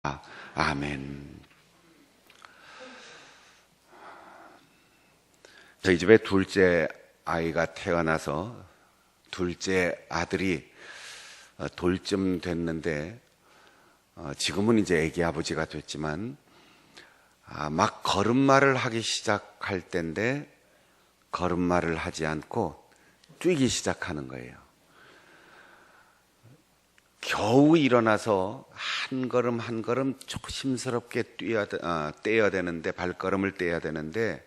아멘. 저희 집에 둘째 아이가 태어나서 둘째 아들이 돌쯤 됐는데 지금은 이제 애기 아버지가 됐지만 막 걸음마를 하기 시작할 때인데 걸음마를 하지 않고 뛰기 시작하는 거예요. 겨우 일어나서 한 걸음 한 걸음 조심스럽게 떼야 되는데, 발걸음을 떼야 되는데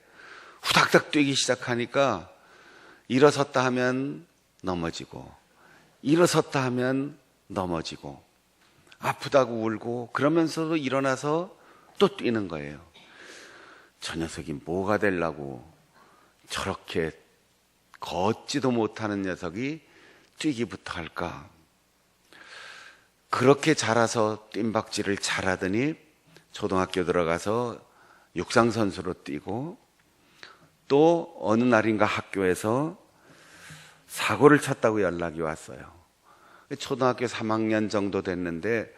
후닥닥 뛰기 시작하니까 일어섰다 하면 넘어지고 일어섰다 하면 넘어지고 아프다고 울고 그러면서도 일어나서 또 뛰는 거예요. 저 녀석이 뭐가 되려고 저렇게 걷지도 못하는 녀석이 뛰기부터 할까. 그렇게 자라서 뜀박질을 잘하더니 초등학교 들어가서 육상선수로 뛰고 또 어느 날인가 학교에서 사고를 쳤다고 연락이 왔어요. 초등학교 3학년 정도 됐는데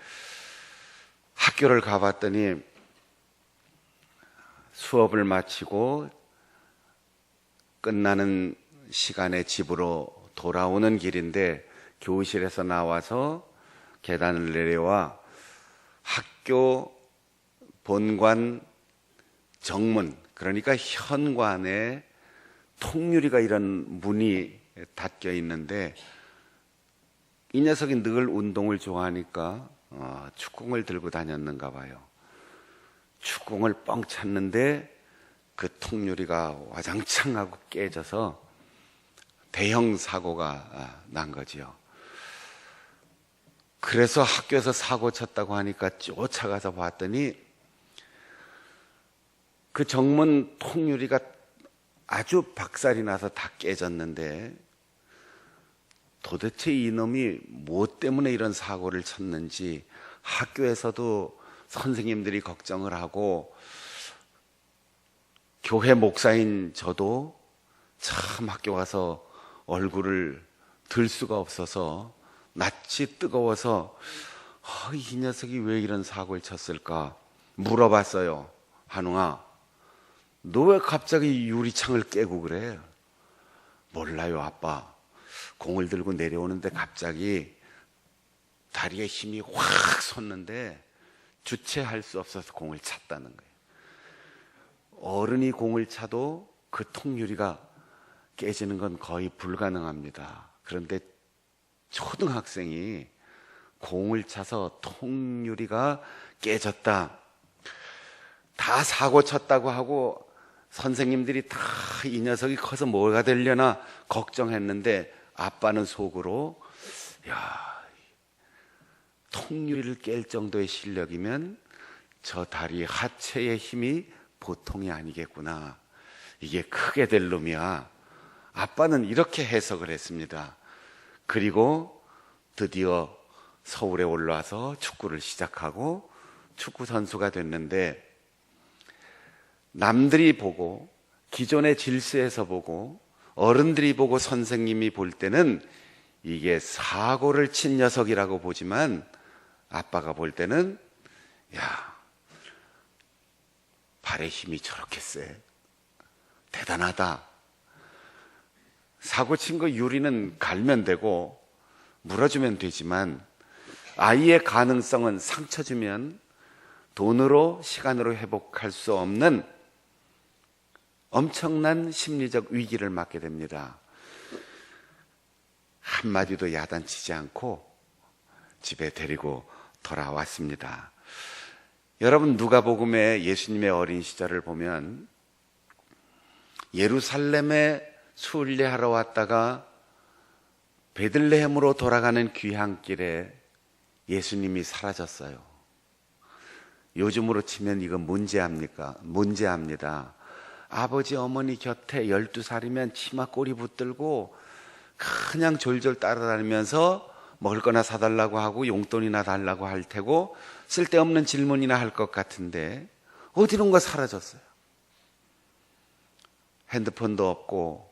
학교를 가봤더니 수업을 마치고 끝나는 시간에 집으로 돌아오는 길인데 교실에서 나와서 계단을 내려와 학교 본관 정문, 그러니까 현관에 통유리가 이런 문이 닫혀 있는데 이 녀석이 늘 운동을 좋아하니까 축구공을 들고 다녔는가 봐요. 축구공을 뻥 찼는데 그 통유리가 와장창 하고 깨져서 대형 사고가 난 거지요. 그래서 학교에서 사고 쳤다고 하니까 쫓아가서 봤더니 그 정문 통유리가 아주 박살이 나서 다 깨졌는데 도대체 이놈이 무엇 때문에 이런 사고를 쳤는지 학교에서도 선생님들이 걱정을 하고 교회 목사인 저도 참 학교 가서 얼굴을 들 수가 없어서 낯이 뜨거워서 이 녀석이 왜 이런 사고를 쳤을까 물어봤어요. 한웅아, 너 왜 갑자기 유리창을 깨고 그래? 몰라요 아빠. 공을 들고 내려오는데 갑자기 다리에 힘이 확 솟는데 주체할 수 없어서 공을 찼다는 거예요. 어른이 공을 차도 그 통유리가 깨지는 건 거의 불가능합니다. 그런데 초등학생이 공을 차서 통유리가 깨졌다. 다 사고 쳤다고 하고 선생님들이 다 이 녀석이 커서 뭐가 되려나 걱정했는데 아빠는 속으로 통유리를 깰 정도의 실력이면 저 다리 하체의 힘이 보통이 아니겠구나. 이게 크게 될 놈이야. 아빠는 이렇게 해석을 했습니다. 그리고 드디어 서울에 올라와서 축구를 시작하고 축구 선수가 됐는데 남들이 보고 기존의 질서에서 보고 어른들이 보고 선생님이 볼 때는 이게 사고를 친 녀석이라고 보지만 아빠가 볼 때는 발의 힘이 저렇게 세. 대단하다. 사고 친 거 유리는 갈면 되고 물어주면 되지만 아이의 가능성은 상처 주면 돈으로 시간으로 회복할 수 없는 엄청난 심리적 위기를 맞게 됩니다. 한마디도 야단치지 않고 집에 데리고 돌아왔습니다. 여러분, 누가복음에 예수님의 어린 시절을 보면 예루살렘에 순례하러 왔다가 베들레헴으로 돌아가는 귀향길에 예수님이 사라졌어요. 요즘으로 치면 이건 문제합니다. 아버지 어머니 곁에 12살이면 치마 꼬리 붙들고 그냥 졸졸 따라다니면서 먹을 거나 사달라고 하고 용돈이나 달라고 할 테고 쓸데없는 질문이나 할 것 같은데 어디론가 사라졌어요. 핸드폰도 없고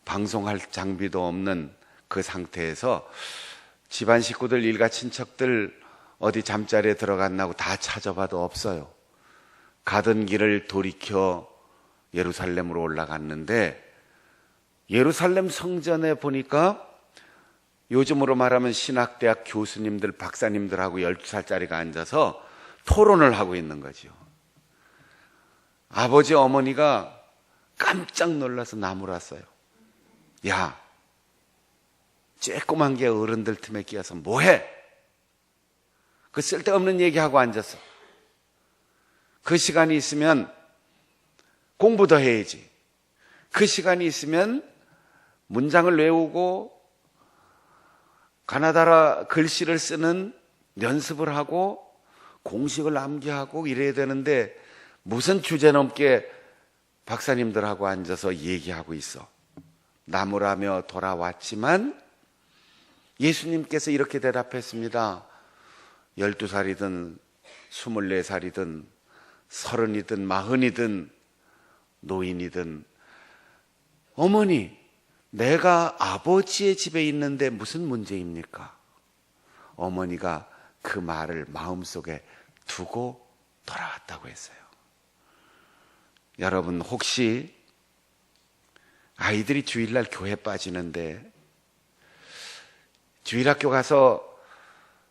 방송할 장비도 없는 그 상태에서 집안 식구들, 일가 친척들 어디 잠자리에 들어갔나고 다 찾아봐도 없어요. 가던 길을 돌이켜 예루살렘으로 올라갔는데 예루살렘 성전에 보니까 요즘으로 말하면 신학대학 교수님들, 박사님들하고 12살짜리가 앉아서 토론을 하고 있는 거죠. 아버지 어머니가 깜짝 놀라서 나무랐어요. 야, 쬐꼬만 게 어른들 틈에 끼어서 뭐해? 그 쓸데없는 얘기하고 앉았어. 그 시간이 있으면 공부 더 해야지. 그 시간이 있으면 문장을 외우고 가나다라 글씨를 쓰는 연습을 하고 공식을 암기하고 이래야 되는데 무슨 주제넘게 박사님들하고 앉아서 얘기하고 있어. 나무라며 돌아왔지만 예수님께서 이렇게 대답했습니다. 12살이든 24살이든 30이든 40이든 노인이든 어머니, 내가 아버지의 집에 있는데 무슨 문제입니까? 어머니가 그 말을 마음속에 두고 돌아왔다고 했어요. 여러분, 혹시 아이들이 주일날 교회 빠지는데 주일학교 가서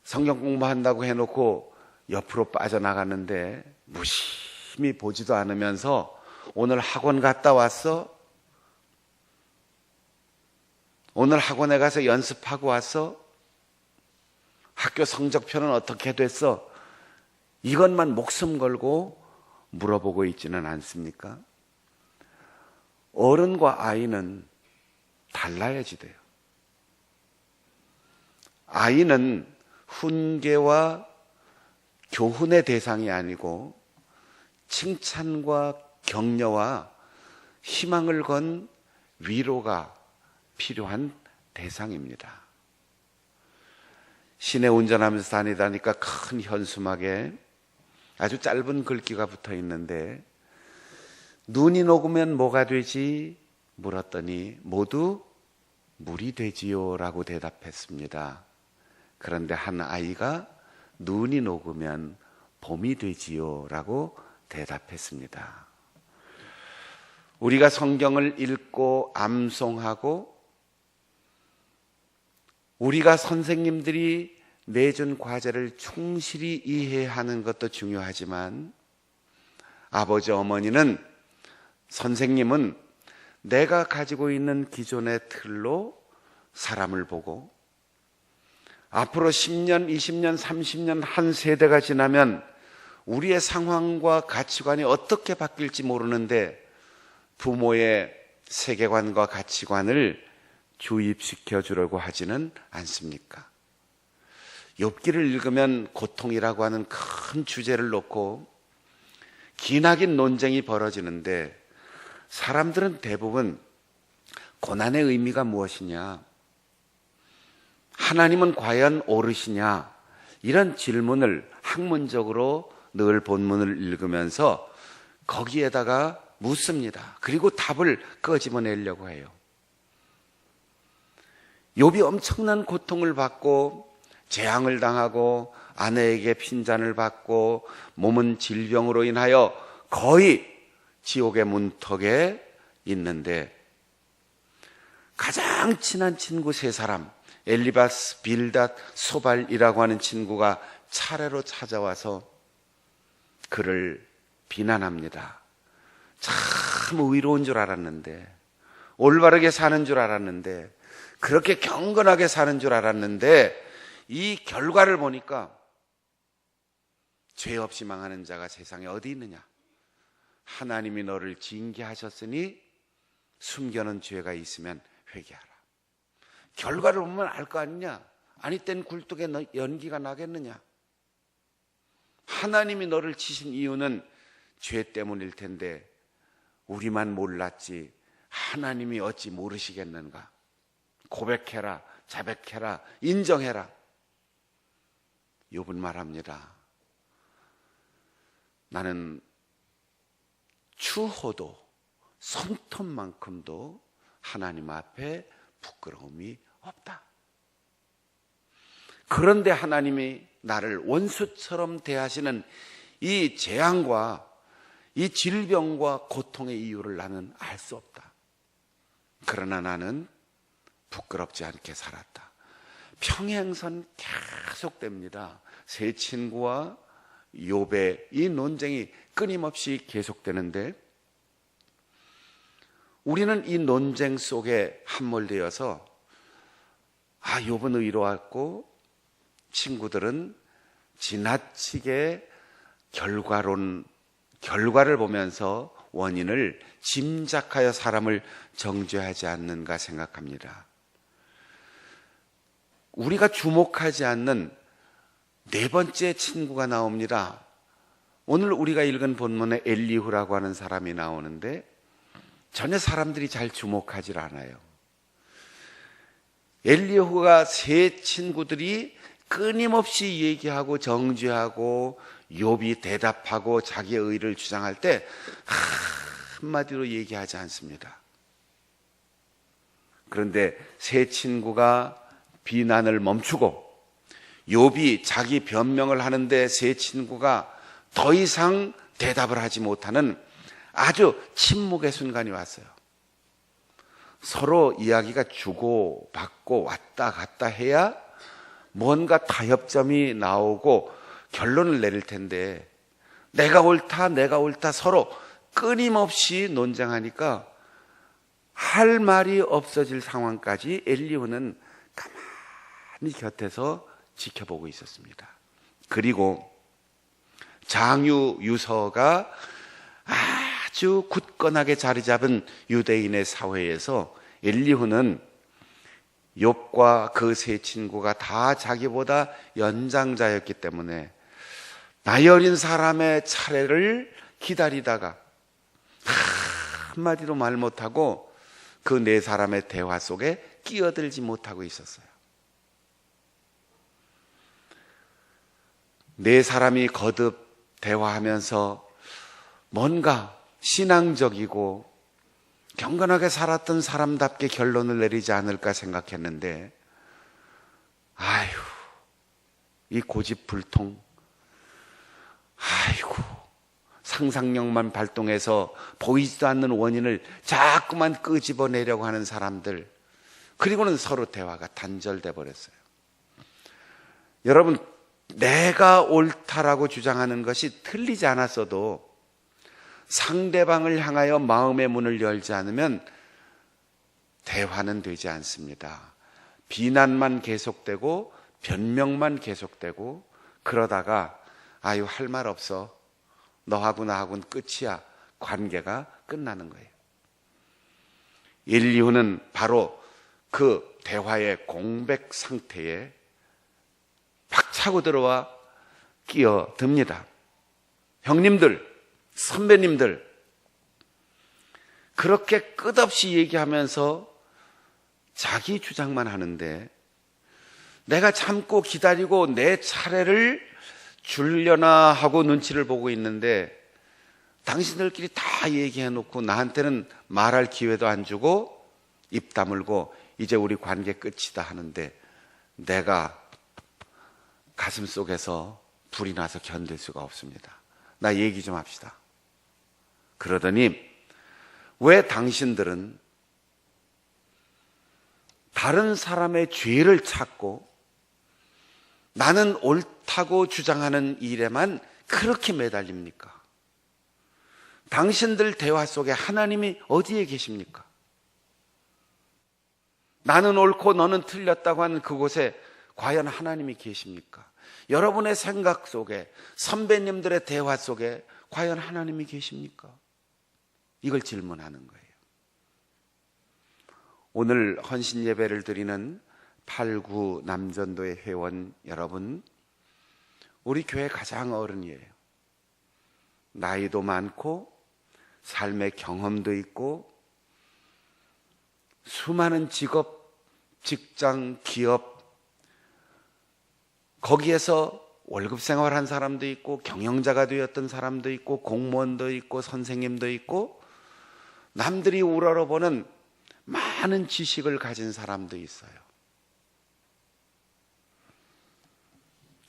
성경 공부한다고 해놓고 옆으로 빠져나가는데 무심히 보지도 않으면서 오늘 학원 갔다 왔어? 오늘 학원에 가서 연습하고 왔어? 학교 성적표는 어떻게 됐어? 이것만 목숨 걸고 물어보고 있지는 않습니까? 어른과 아이는 달라야지 돼요. 아이는 훈계와 교훈의 대상이 아니고 칭찬과 격려와 희망을 건 위로가 필요한 대상입니다. 시내 운전하면서 다니다니까 큰 현수막에 아주 짧은 글귀가 붙어 있는데 눈이 녹으면 뭐가 되지? 물었더니 모두 물이 되지요 라고 대답했습니다. 그런데 한 아이가 눈이 녹으면 봄이 되지요 라고 대답했습니다. 우리가 성경을 읽고 암송하고 우리가 선생님들이 내준 과제를 충실히 이해하는 것도 중요하지만 아버지 어머니는 선생님은 내가 가지고 있는 기존의 틀로 사람을 보고 앞으로 10년, 20년, 30년 한 세대가 지나면 우리의 상황과 가치관이 어떻게 바뀔지 모르는데 부모의 세계관과 가치관을 주입시켜 주려고 하지는 않습니까? 욥기를 읽으면 고통이라고 하는 큰 주제를 놓고 기나긴 논쟁이 벌어지는데 사람들은 대부분 고난의 의미가 무엇이냐? 하나님은 과연 옳으시냐? 이런 질문을 학문적으로 늘 본문을 읽으면서 거기에다가 묻습니다. 그리고 답을 끄집어내려고 해요. 욥이 엄청난 고통을 받고 재앙을 당하고 아내에게 핀잔을 받고 몸은 질병으로 인하여 거의 지옥의 문턱에 있는데 가장 친한 친구 세 사람 엘리바스, 빌닷, 소발이라고 하는 친구가 차례로 찾아와서 그를 비난합니다. 참 의로운 줄 알았는데 올바르게 사는 줄 알았는데 그렇게 경건하게 사는 줄 알았는데 이 결과를 보니까 죄 없이 망하는 자가 세상에 어디 있느냐? 하나님이 너를 징계하셨으니 숨겨놓은 죄가 있으면 회개하라. 결과를 보면 알 거 아니냐? 아니 땐 굴뚝에 연기가 나겠느냐? 하나님이 너를 치신 이유는 죄 때문일 텐데 우리만 몰랐지 하나님이 어찌 모르시겠는가? 고백해라, 자백해라, 인정해라. 욥은 말합니다. 나는 추호도 손톱만큼도 하나님 앞에 부끄러움이 없다. 그런데 하나님이 나를 원수처럼 대하시는 이 재앙과 이 질병과 고통의 이유를 나는 알 수 없다. 그러나 나는 부끄럽지 않게 살았다. 평행선 계속됩니다. 세 친구와 욥의 이 논쟁이 끊임없이 계속되는데, 우리는 이 논쟁 속에 함몰되어서 욥은 의로웠고 친구들은 지나치게 결과를 보면서 원인을 짐작하여 사람을 정죄하지 않는가 생각합니다. 우리가 주목하지 않는 네 번째 친구가 나옵니다. 오늘 우리가 읽은 본문에 엘리후라고 하는 사람이 나오는데 전혀 사람들이 잘 주목하지 않아요. 엘리후가 세 친구들이 끊임없이 얘기하고 정죄하고 욥이 대답하고 자기의 의를 주장할 때 한마디로 얘기하지 않습니다. 그런데 세 친구가 비난을 멈추고 욥이 자기 변명을 하는데 세 친구가 더 이상 대답을 하지 못하는 아주 침묵의 순간이 왔어요. 서로 이야기가 주고받고 왔다 갔다 해야 뭔가 타협점이 나오고 결론을 내릴 텐데, 내가 옳다 서로 끊임없이 논쟁하니까 할 말이 없어질 상황까지 엘리후는 가만히 곁에서 지켜보고 있었습니다. 그리고 장유 유서가 아주 굳건하게 자리 잡은 유대인의 사회에서 엘리후는 욥과 그 세 친구가 다 자기보다 연장자였기 때문에 나이 어린 사람의 차례를 기다리다가 한마디도 말 못하고 그 네 사람의 대화 속에 끼어들지 못하고 있었어요. 네 사람이 거듭 대화하면서 뭔가 신앙적이고 경건하게 살았던 사람답게 결론을 내리지 않을까 생각했는데, 이 고집불통, 상상력만 발동해서 보이지도 않는 원인을 자꾸만 끄집어내려고 하는 사람들, 그리고는 서로 대화가 단절돼 버렸어요. 여러분, 내가 옳다라고 주장하는 것이 틀리지 않았어도 상대방을 향하여 마음의 문을 열지 않으면 대화는 되지 않습니다. 비난만 계속되고 변명만 계속되고 그러다가 할 말 없어, 너하고 나하고는 끝이야, 관계가 끝나는 거예요. 엘리후는 바로 그 대화의 공백 상태에 박차고 들어와 끼어듭니다. 형님들, 선배님들, 그렇게 끝없이 얘기하면서 자기 주장만 하는데, 내가 참고 기다리고 내 차례를 주려나 하고 눈치를 보고 있는데 당신들끼리 다 얘기해 놓고 나한테는 말할 기회도 안 주고 입 다물고 이제 우리 관계 끝이다 하는데 내가 가슴 속에서 불이 나서 견딜 수가 없습니다. 나 얘기 좀 합시다. 그러더니, 왜 당신들은 다른 사람의 죄를 찾고 나는 옳다고 주장하는 일에만 그렇게 매달립니까? 당신들 대화 속에 하나님이 어디에 계십니까? 나는 옳고 너는 틀렸다고 하는 그곳에 과연 하나님이 계십니까? 여러분의 생각 속에, 선배님들의 대화 속에 과연 하나님이 계십니까? 이걸 질문하는 거예요. 오늘 헌신 예배를 드리는 8구 남전도의 회원 여러분, 우리 교회 가장 어른이에요. 나이도 많고 삶의 경험도 있고 수많은 직업, 직장, 기업, 거기에서 월급 생활한 사람도 있고 경영자가 되었던 사람도 있고 공무원도 있고 선생님도 있고 남들이 우러러보는 많은 지식을 가진 사람도 있어요.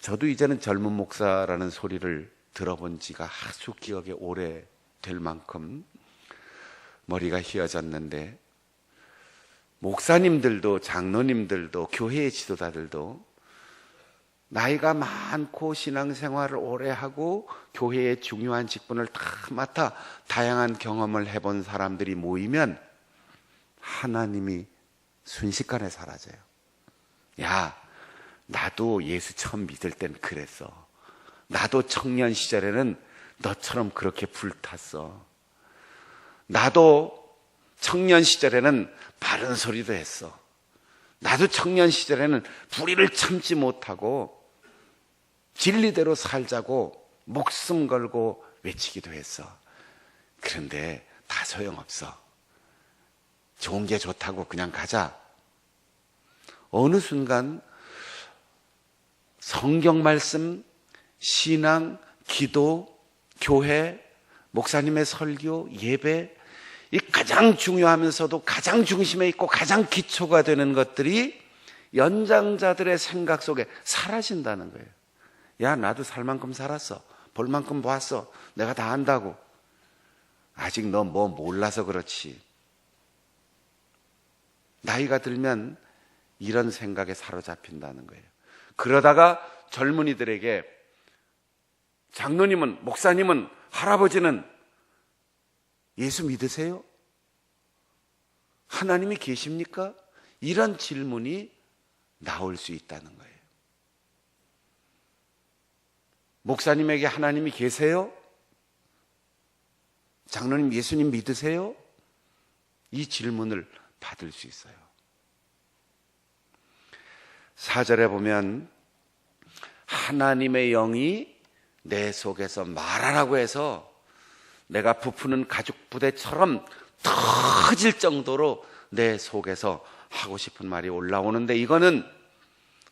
저도 이제는 젊은 목사라는 소리를 들어본 지가 아주 기억에 오래 될 만큼 머리가 휘어졌는데, 목사님들도 장로님들도 교회의 지도자들도 나이가 많고 신앙생활을 오래 하고 교회의 중요한 직분을 다 맡아 다양한 경험을 해본 사람들이 모이면 하나님이 순식간에 사라져요. 야, 나도 예수 처음 믿을 땐 그랬어. 나도 청년 시절에는 너처럼 그렇게 불탔어. 나도 청년 시절에는 바른 소리도 했어. 나도 청년 시절에는 불의를 참지 못하고 진리대로 살자고 목숨 걸고 외치기도 했어. 그런데 다 소용없어. 좋은 게 좋다고 그냥 가자. 어느 순간 성경 말씀, 신앙, 기도, 교회, 목사님의 설교, 예배, 이 가장 중요하면서도 가장 중심에 있고 가장 기초가 되는 것들이 연장자들의 생각 속에 사라진다는 거예요. 야, 나도 살 만큼 살았어. 볼 만큼 보았어. 내가 다 안다고. 아직 너 뭐 몰라서 그렇지. 나이가 들면 이런 생각에 사로잡힌다는 거예요. 그러다가 젊은이들에게 장로님은, 목사님은, 할아버지는 예수 믿으세요? 하나님이 계십니까? 이런 질문이 나올 수 있다는 거예요. 목사님에게 하나님이 계세요? 장로님, 예수님 믿으세요? 이 질문을 받을 수 있어요. 4절에 보면 하나님의 영이 내 속에서 말하라고 해서 내가 부푸는 가죽 부대처럼 터질 정도로 내 속에서 하고 싶은 말이 올라오는데, 이거는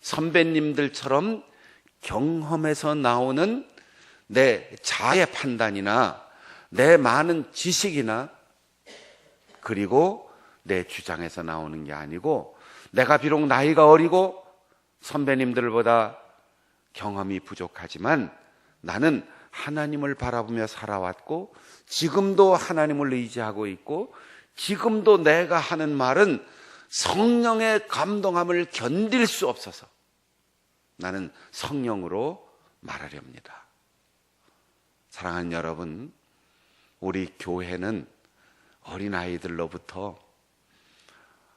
선배님들처럼 경험에서 나오는 내 자의 판단이나 내 많은 지식이나 그리고 내 주장에서 나오는 게 아니고, 내가 비록 나이가 어리고 선배님들보다 경험이 부족하지만 나는 하나님을 바라보며 살아왔고 지금도 하나님을 의지하고 있고 지금도 내가 하는 말은 성령의 감동함을 견딜 수 없어서 나는 성령으로 말하렵니다. 사랑하는 여러분, 우리 교회는 어린아이들로부터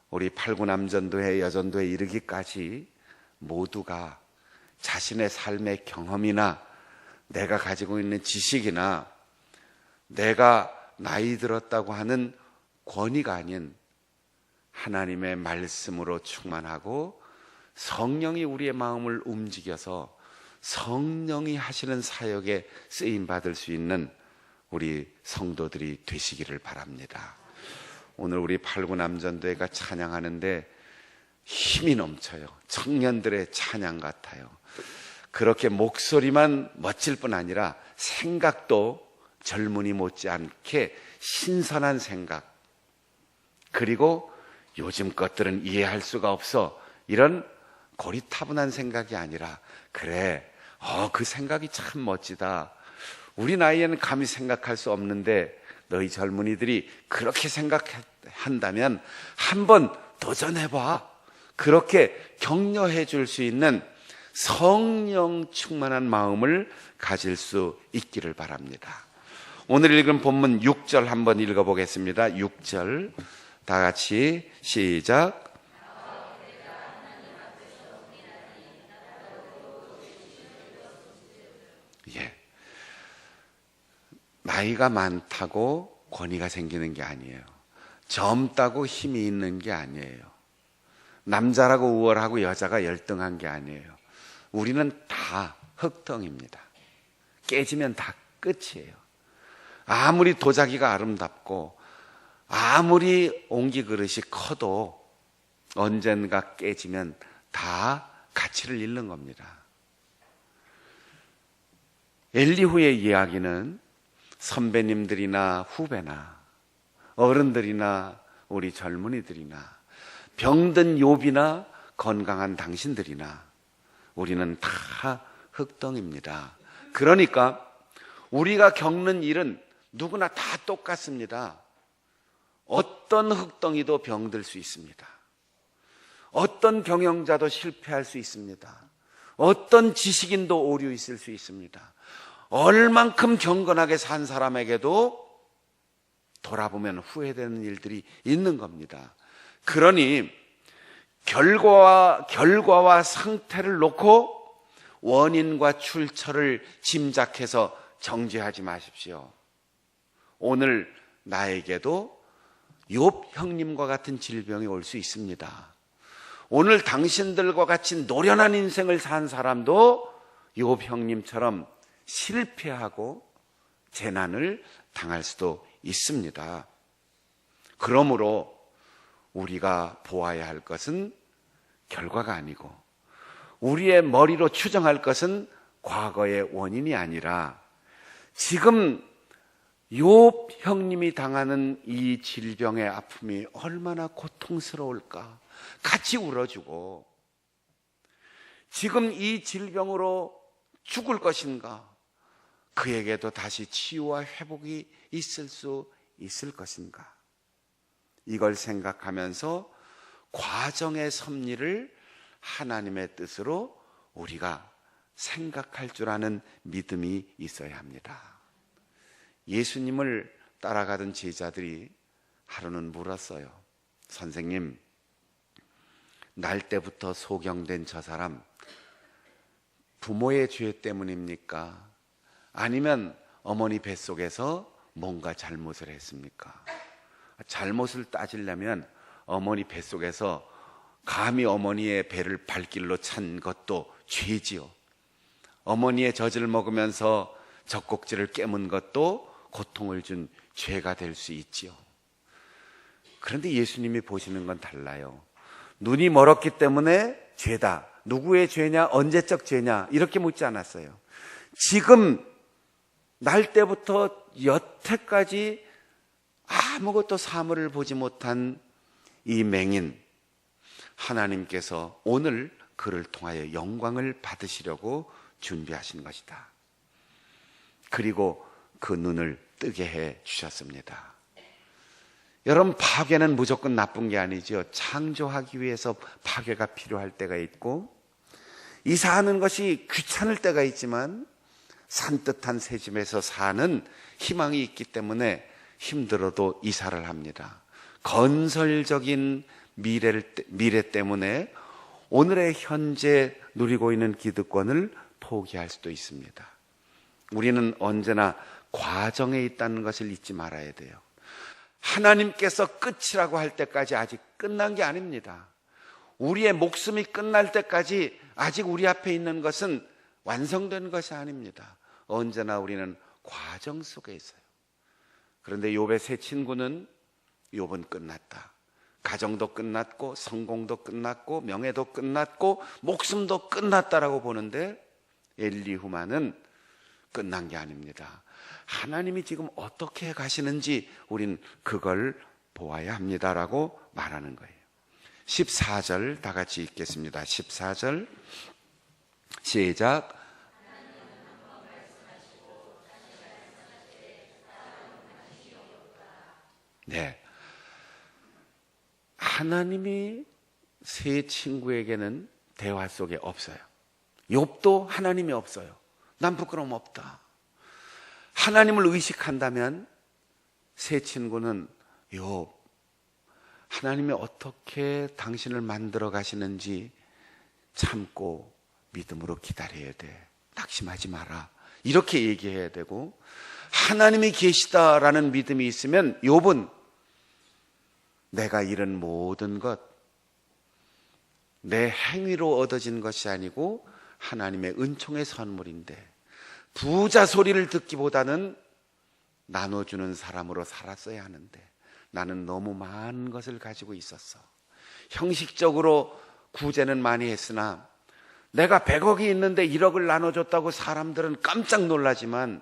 우리 팔구남전도회, 여전도에 이르기까지 모두가 자신의 삶의 경험이나 내가 가지고 있는 지식이나 내가 나이 들었다고 하는 권위가 아닌 하나님의 말씀으로 충만하고 성령이 우리의 마음을 움직여서 성령이 하시는 사역에 쓰임받을 수 있는 우리 성도들이 되시기를 바랍니다. 오늘 우리 팔구남전도회가 찬양하는데 힘이 넘쳐요. 청년들의 찬양 같아요. 그렇게 목소리만 멋질 뿐 아니라 생각도 젊은이 못지않게 신선한 생각, 그리고 요즘 것들은 이해할 수가 없어, 이런 고리타분한 생각이 아니라 그래, 그 생각이 참 멋지다. 우리 나이에는 감히 생각할 수 없는데 너희 젊은이들이 그렇게 생각한다면 한번 도전해봐. 그렇게 격려해 줄 수 있는 성령 충만한 마음을 가질 수 있기를 바랍니다. 오늘 읽은 본문 6절 한번 읽어보겠습니다. 6절 다 같이 시작. 예. 나이가 많다고 권위가 생기는 게 아니에요. 젊다고 힘이 있는 게 아니에요. 남자라고 우월하고 여자가 열등한 게 아니에요. 우리는 다 흙덩입니다. 깨지면 다 끝이에요. 아무리 도자기가 아름답고 아무리 옹기 그릇이 커도 언젠가 깨지면 다 가치를 잃는 겁니다. 엘리후의 이야기는 선배님들이나 후배나 어른들이나 우리 젊은이들이나 병든 욥이나 건강한 당신들이나 우리는 다 흑덩입니다. 그러니까 우리가 겪는 일은 누구나 다 똑같습니다. 어떤 흑덩이도 병들 수 있습니다. 어떤 경영자도 실패할 수 있습니다. 어떤 지식인도 오류 있을 수 있습니다. 얼만큼 경건하게 산 사람에게도 돌아보면 후회되는 일들이 있는 겁니다. 그러니 결과와 상태를 놓고 원인과 출처를 짐작해서 정죄하지 마십시오. 오늘 나에게도 욥 형님과 같은 질병이 올 수 있습니다. 오늘 당신들과 같이 노련한 인생을 산 사람도 욥 형님처럼 실패하고 재난을 당할 수도 있습니다. 그러므로 우리가 보아야 할 것은 결과가 아니고 우리의 머리로 추정할 것은 과거의 원인이 아니라 지금 욥 형님이 당하는 이 질병의 아픔이 얼마나 고통스러울까 같이 울어주고, 지금 이 질병으로 죽을 것인가, 그에게도 다시 치유와 회복이 있을 수 있을 것인가, 이걸 생각하면서 과정의 섭리를 하나님의 뜻으로 우리가 생각할 줄 아는 믿음이 있어야 합니다. 예수님을 따라가던 제자들이 하루는 물었어요. 선생님, 날 때부터 소경된 저 사람 부모의 죄 때문입니까? 아니면 어머니 뱃속에서 뭔가 잘못을 했습니까? 잘못을 따지려면 어머니 뱃속에서 감히 어머니의 배를 발길로 찬 것도 죄지요. 어머니의 젖을 먹으면서 젖꼭지를 깨문 것도 고통을 준 죄가 될 수 있지요. 그런데 예수님이 보시는 건 달라요. 눈이 멀었기 때문에 죄다. 누구의 죄냐? 언제적 죄냐? 이렇게 묻지 않았어요. 지금 날 때부터 여태까지 아무것도 사물을 보지 못한 이 맹인, 하나님께서 오늘 그를 통하여 영광을 받으시려고 준비하신 것이다. 그리고 그 눈을 뜨게 해 주셨습니다. 여러분, 파괴는 무조건 나쁜 게 아니죠. 창조하기 위해서 파괴가 필요할 때가 있고, 이사하는 것이 귀찮을 때가 있지만 산뜻한 새 집에서 사는 희망이 있기 때문에 힘들어도 이사를 합니다. 건설적인 미래 때문에 오늘의 현재 누리고 있는 기득권을 포기할 수도 있습니다. 우리는 언제나 과정에 있다는 것을 잊지 말아야 돼요. 하나님께서 끝이라고 할 때까지 아직 끝난 게 아닙니다. 우리의 목숨이 끝날 때까지 아직 우리 앞에 있는 것은 완성된 것이 아닙니다. 언제나 우리는 과정 속에 있어요. 그런데 욥의 세 친구는 욥은 끝났다. 가정도 끝났고 성공도 끝났고 명예도 끝났고 목숨도 끝났다라고 보는데, 엘리후만은 끝난 게 아닙니다. 하나님이 지금 어떻게 가시는지 우린 그걸 보아야 합니다라고 말하는 거예요. 14절 다 같이 읽겠습니다. 14절 시작. 네, 하나님이 세 친구에게는 대화 속에 없어요. 욥도 하나님이 없어요. 난 부끄러움 없다. 하나님을 의식한다면 세 친구는 욥, 하나님이 어떻게 당신을 만들어 가시는지 참고 믿음으로 기다려야 돼. 낙심하지 마라. 이렇게 얘기해야 되고, 하나님이 계시다라는 믿음이 있으면 욥은 내가 잃은 모든 것, 내 행위로 얻어진 것이 아니고 하나님의 은총의 선물인데, 부자 소리를 듣기보다는 나눠주는 사람으로 살았어야 하는데 나는 너무 많은 것을 가지고 있었어. 형식적으로 구제는 많이 했으나 내가 100억이 있는데 1억을 나눠줬다고 사람들은 깜짝 놀라지만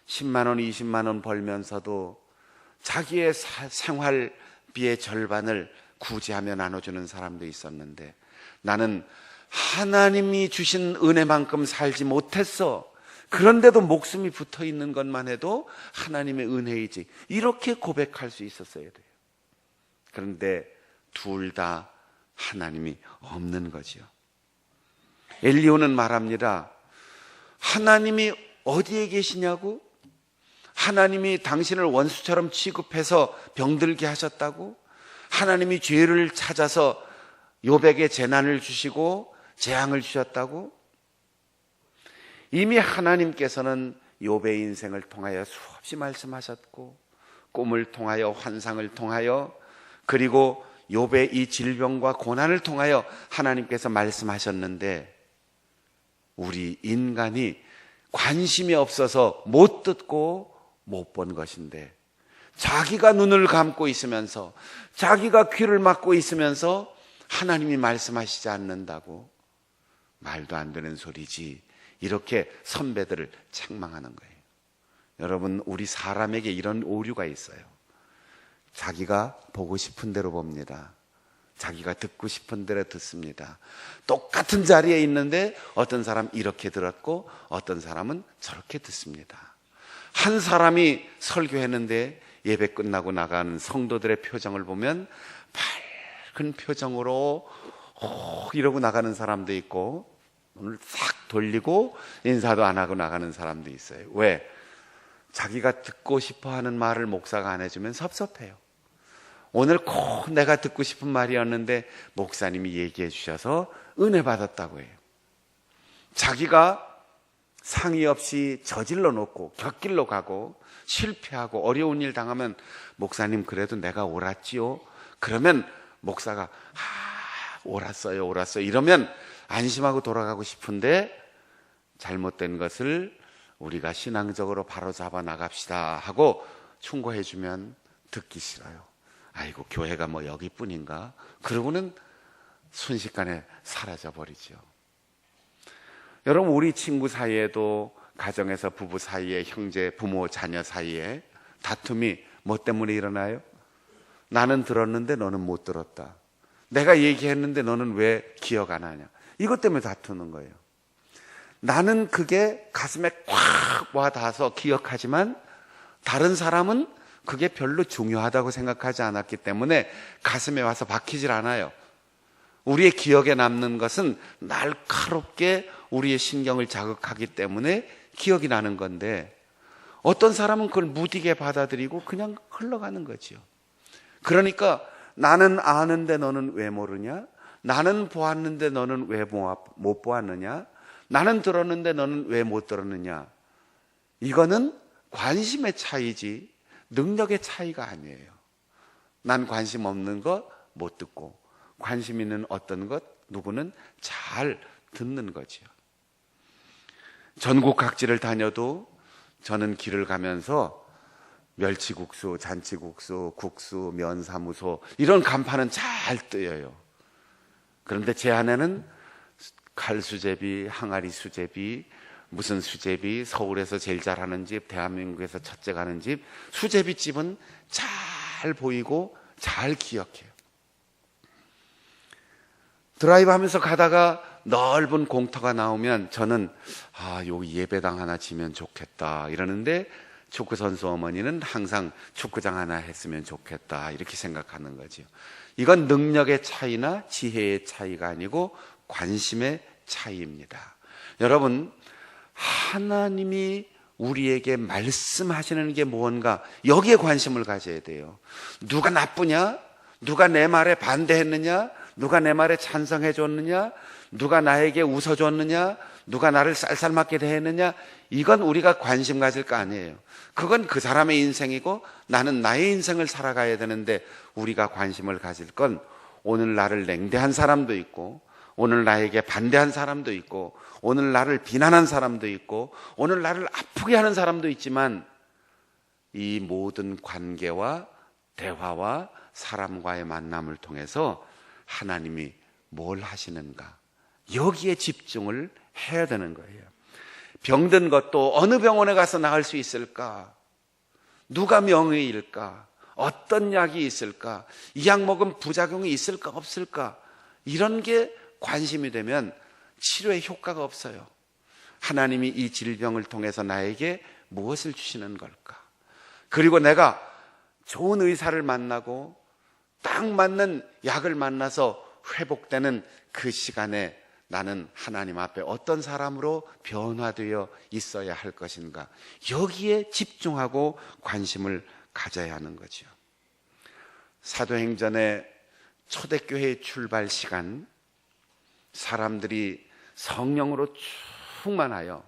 10만 원, 20만 원 벌면서도 자기의 생활비의 절반을 구제하며 나눠주는 사람도 있었는데, 나는 하나님이 주신 은혜만큼 살지 못했어. 그런데도 목숨이 붙어 있는 것만 해도 하나님의 은혜이지. 이렇게 고백할 수 있었어야 돼요. 그런데 둘 다 하나님이 없는 거지요. 엘리후는 말합니다. 하나님이 어디에 계시냐고? 하나님이 당신을 원수처럼 취급해서 병들게 하셨다고? 하나님이 죄를 찾아서 욥에게 재난을 주시고 재앙을 주셨다고? 이미 하나님께서는 욥의 인생을 통하여 수없이 말씀하셨고, 꿈을 통하여, 환상을 통하여, 그리고 욥의 이 질병과 고난을 통하여 하나님께서 말씀하셨는데, 우리 인간이 관심이 없어서 못 듣고 못 본 것인데, 자기가 눈을 감고 있으면서, 자기가 귀를 막고 있으면서 하나님이 말씀하시지 않는다고? 말도 안 되는 소리지. 이렇게 선배들을 책망하는 거예요. 여러분, 우리 사람에게 이런 오류가 있어요. 자기가 보고 싶은 대로 봅니다. 자기가 듣고 싶은 대로 듣습니다. 똑같은 자리에 있는데 어떤 사람 이렇게 들었고 어떤 사람은 저렇게 듣습니다. 한 사람이 설교했는데 예배 끝나고 나가는 성도들의 표정을 보면 밝은 표정으로 이러고 나가는 사람도 있고, 눈을 싹 돌리고 인사도 안 하고 나가는 사람도 있어요. 왜? 자기가 듣고 싶어 하는 말을 목사가 안 해주면 섭섭해요. 오늘 꼭 내가 듣고 싶은 말이었는데 목사님이 얘기해 주셔서 은혜 받았다고 해요. 자기가 상의 없이 저질러 놓고 곁길로 가고 실패하고 어려운 일 당하면 목사님 그래도 내가 옳았지요? 그러면 목사가 옳았어요 이러면 안심하고 돌아가고 싶은데, 잘못된 것을 우리가 신앙적으로 바로잡아 나갑시다 하고 충고해 주면 듣기 싫어요. 아이고, 교회가 뭐 여기뿐인가? 그러고는 순식간에 사라져 버리죠. 여러분, 우리 친구 사이에도, 가정에서 부부 사이에, 형제, 부모, 자녀 사이에 다툼이 뭐 때문에 일어나요? 나는 들었는데 너는 못 들었다. 내가 얘기했는데 너는 왜 기억 안 하냐? 이것 때문에 다투는 거예요. 나는 그게 가슴에 꽉 와닿아서 기억하지만 다른 사람은 그게 별로 중요하다고 생각하지 않았기 때문에 가슴에 와서 박히질 않아요. 우리의 기억에 남는 것은 날카롭게 우리의 신경을 자극하기 때문에 기억이 나는 건데, 어떤 사람은 그걸 무디게 받아들이고 그냥 흘러가는 거죠. 그러니까 나는 아는데 너는 왜 모르냐? 나는 보았는데 너는 왜 못 보았느냐? 나는 들었는데 너는 왜 못 들었느냐? 이거는 관심의 차이지 능력의 차이가 아니에요. 난 관심 없는 것 못 듣고, 관심 있는 어떤 것 누구는 잘 듣는 거죠. 전국 각지를 다녀도 저는 길을 가면서 멸치국수, 잔치국수, 국수, 면사무소 이런 간판은 잘 뜨여요. 그런데 제 안에는 칼수제비, 항아리 수제비, 무슨 수제비, 서울에서 제일 잘하는 집, 대한민국에서 첫째 가는 집, 수제비 집은 잘 보이고 잘 기억해요. 드라이브 하면서 가다가 넓은 공터가 나오면 저는 여기 예배당 하나 지면 좋겠다 이러는데, 축구선수 어머니는 항상 축구장 하나 했으면 좋겠다 이렇게 생각하는 거죠. 이건 능력의 차이나 지혜의 차이가 아니고 관심의 차이입니다. 여러분, 하나님이 우리에게 말씀하시는 게 무언가, 여기에 관심을 가져야 돼요. 누가 나쁘냐? 누가 내 말에 반대했느냐? 누가 내 말에 찬성해 줬느냐? 누가 나에게 웃어줬느냐? 누가 나를 쌀쌀맞게 대했느냐? 이건 우리가 관심 가질 거 아니에요. 그건 그 사람의 인생이고 나는 나의 인생을 살아가야 되는데, 우리가 관심을 가질 건 오늘 나를 냉대한 사람도 있고, 오늘 나에게 반대한 사람도 있고, 오늘 나를 비난한 사람도 있고, 오늘 나를 아프게 하는 사람도 있지만, 이 모든 관계와 대화와 사람과의 만남을 통해서 하나님이 뭘 하시는가, 여기에 집중을 해야 되는 거예요. 병든 것도 어느 병원에 가서 나을 수 있을까? 누가 명의일까? 어떤 약이 있을까? 이 약 먹으면 부작용이 있을까 없을까? 이런 게 관심이 되면 치료에 효과가 없어요. 하나님이 이 질병을 통해서 나에게 무엇을 주시는 걸까? 그리고 내가 좋은 의사를 만나고 딱 맞는 약을 만나서 회복되는 그 시간에 나는 하나님 앞에 어떤 사람으로 변화되어 있어야 할 것인가? 여기에 집중하고 관심을 가져야 하는 거죠. 사도행전의 초대교회의 출발 시간, 사람들이 성령으로 충만하여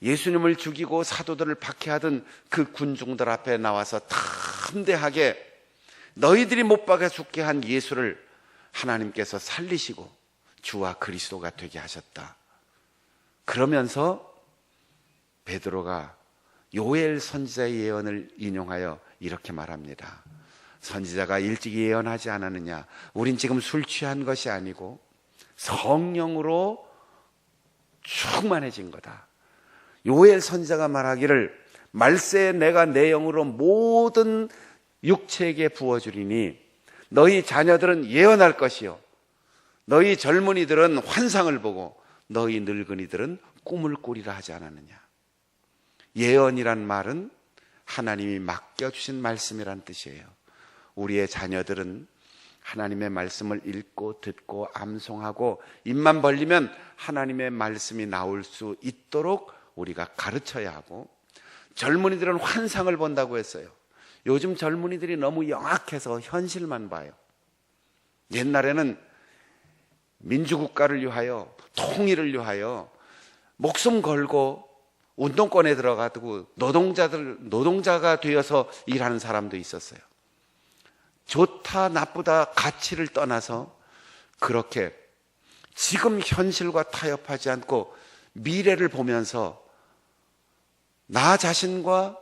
예수님을 죽이고 사도들을 박해하던 그 군중들 앞에 나와서 담대하게 너희들이 못 박아 죽게 한 예수를 하나님께서 살리시고 주와 그리스도가 되게 하셨다. 그러면서 베드로가 요엘 선지자의 예언을 인용하여 이렇게 말합니다. 선지자가 일찍 예언하지 않았느냐? 우린 지금 술 취한 것이 아니고 성령으로 충만해진 거다. 요엘 선지자가 말하기를 말세에 내가 내 영으로 모든 육체에게 부어주리니 너희 자녀들은 예언할 것이요 너희 젊은이들은 환상을 보고 너희 늙은이들은 꿈을 꾸리라 하지 않았느냐. 예언이란 말은 하나님이 맡겨주신 말씀이란 뜻이에요. 우리의 자녀들은 하나님의 말씀을 읽고 듣고 암송하고 입만 벌리면 하나님의 말씀이 나올 수 있도록 우리가 가르쳐야 하고, 젊은이들은 환상을 본다고 했어요. 요즘 젊은이들이 너무 영악해서 현실만 봐요. 옛날에는 민주국가를 위하여, 통일을 위하여 목숨 걸고 운동권에 들어가고 노동자가 되어서 일하는 사람도 있었어요. 좋다 나쁘다 가치를 떠나서 그렇게 지금 현실과 타협하지 않고 미래를 보면서 나 자신과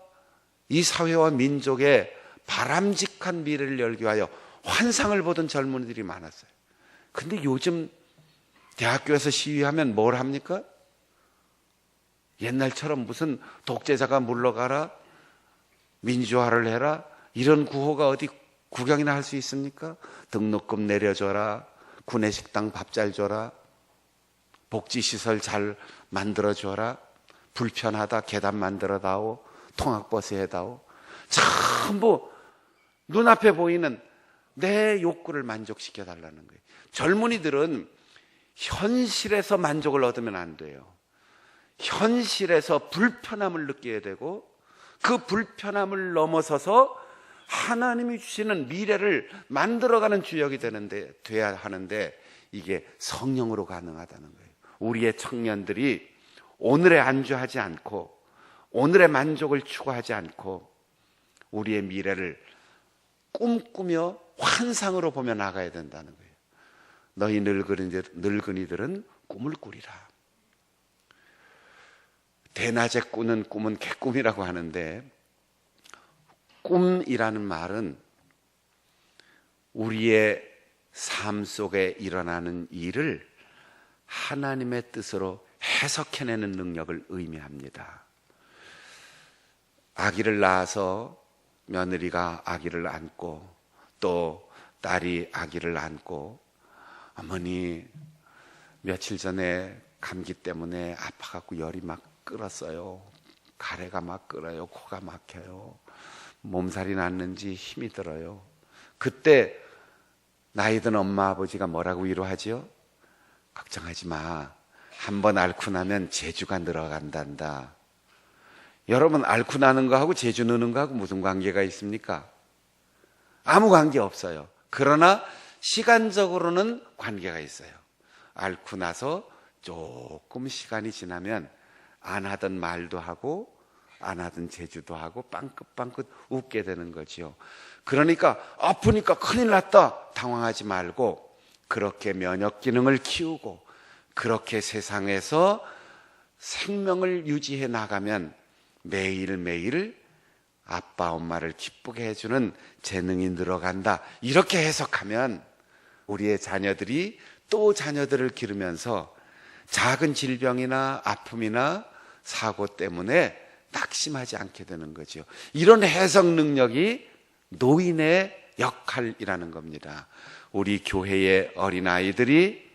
이 사회와 민족의 바람직한 미래를 열기 위하여 환상을 보던 젊은이들이 많았어요. 근데 요즘 대학교에서 시위하면 뭘 합니까? 옛날처럼 무슨 독재자가 물러가라, 민주화를 해라, 이런 구호가 어디 구경이나 할 수 있습니까? 등록금 내려줘라, 구내식당 밥 잘 줘라, 복지시설 잘 만들어줘라, 불편하다 계단 만들어다오, 통학버스 해다오. 전부 눈앞에 보이는 내 욕구를 만족시켜달라는 거예요. 젊은이들은 현실에서 만족을 얻으면 안 돼요. 현실에서 불편함을 느껴야 되고, 그 불편함을 넘어서서 하나님이 주시는 미래를 만들어가는 주역이 돼야 하는데, 이게 성령으로 가능하다는 거예요. 우리의 청년들이 오늘에 안주하지 않고 오늘의 만족을 추구하지 않고 우리의 미래를 꿈꾸며 환상으로 보며 나가야 된다는 거예요. 너희 늙은이들은 꿈을 꾸리라. 대낮에 꾸는 꿈은 개꿈이라고 하는데, 꿈이라는 말은 우리의 삶 속에 일어나는 일을 하나님의 뜻으로 해석해내는 능력을 의미합니다. 아기를 낳아서 며느리가 아기를 안고 또 딸이 아기를 안고, 어머니 며칠 전에 감기 때문에 아파갖고 열이 막 끓었어요. 가래가 막 끓어요. 코가 막혀요. 몸살이 났는지 힘이 들어요. 그때 나이든 엄마 아버지가 뭐라고 위로하지요? 걱정하지 마. 한번 앓고 나면 재주가 늘어간단다. 여러분, 앓고 나는 거하고 재주 느는 거하고 무슨 관계가 있습니까? 아무 관계 없어요. 그러나 시간적으로는 관계가 있어요. 앓고 나서 조금 시간이 지나면 안 하던 말도 하고 안 하던 재주도 하고 빵긋빵긋 웃게 되는 거지요. 그러니까 아프니까 큰일 났다 당황하지 말고, 그렇게 면역 기능을 키우고 그렇게 세상에서 생명을 유지해 나가면 매일매일 아빠 엄마를 기쁘게 해주는 재능이 늘어간다. 이렇게 해석하면 우리의 자녀들이 또 자녀들을 기르면서 작은 질병이나 아픔이나 사고 때문에 낙심하지 않게 되는 거죠. 이런 해석 능력이 노인의 역할이라는 겁니다. 우리 교회의 어린아이들이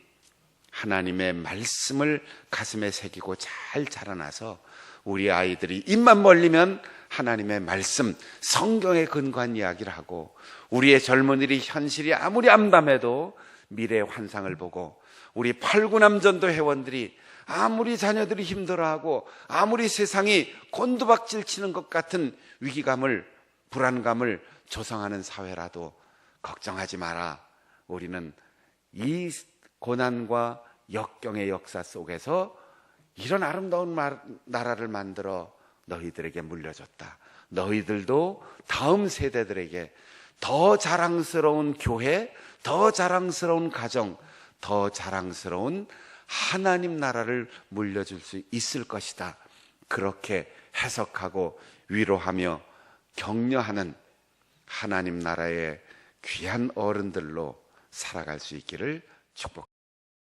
하나님의 말씀을 가슴에 새기고 잘 자라나서 우리 아이들이 입만 벌리면 하나님의 말씀, 성경에 근거한 이야기를 하고, 우리의 젊은이들이 현실이 아무리 암담해도 미래의 환상을 보고, 우리 팔구남전도 회원들이 아무리 자녀들이 힘들어하고 아무리 세상이 곤두박질 치는 것 같은 위기감을, 불안감을 조성하는 사회라도 걱정하지 마라. 우리는 이 고난과 역경의 역사 속에서 이런 아름다운 나라를 만들어 너희들에게 물려줬다. 너희들도 다음 세대들에게 더 자랑스러운 교회, 더 자랑스러운 가정, 더 자랑스러운 하나님 나라를 물려줄 수 있을 것이다. 그렇게 해석하고 위로하며 격려하는 하나님 나라의 귀한 어른들로 살아갈 수 있기를 축복합니다.